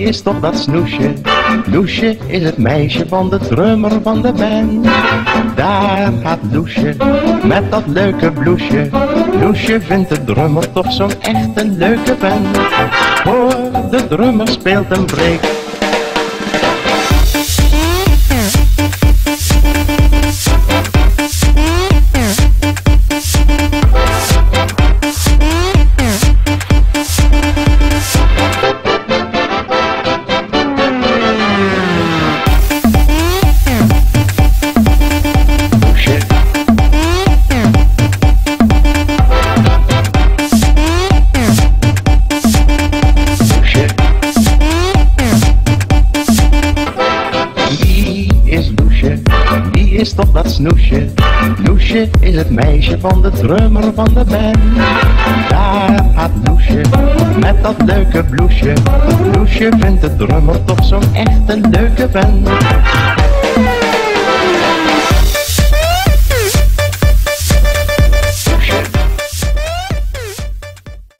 is toch dat Snoesje? Loesje is het meisje van de drummer van de band. Daar gaat Loesje met dat leuke bloesje. Loesje vindt de drummer toch zo'n echt een leuke band. Hoor, de drummer speelt een break. Wie is toch dat Snoesje? Loesje is het meisje van de drummer van de band. Daar gaat Loesje met dat leuke bloesje. Loesje vindt de drummer toch zo'n echt een leuke band.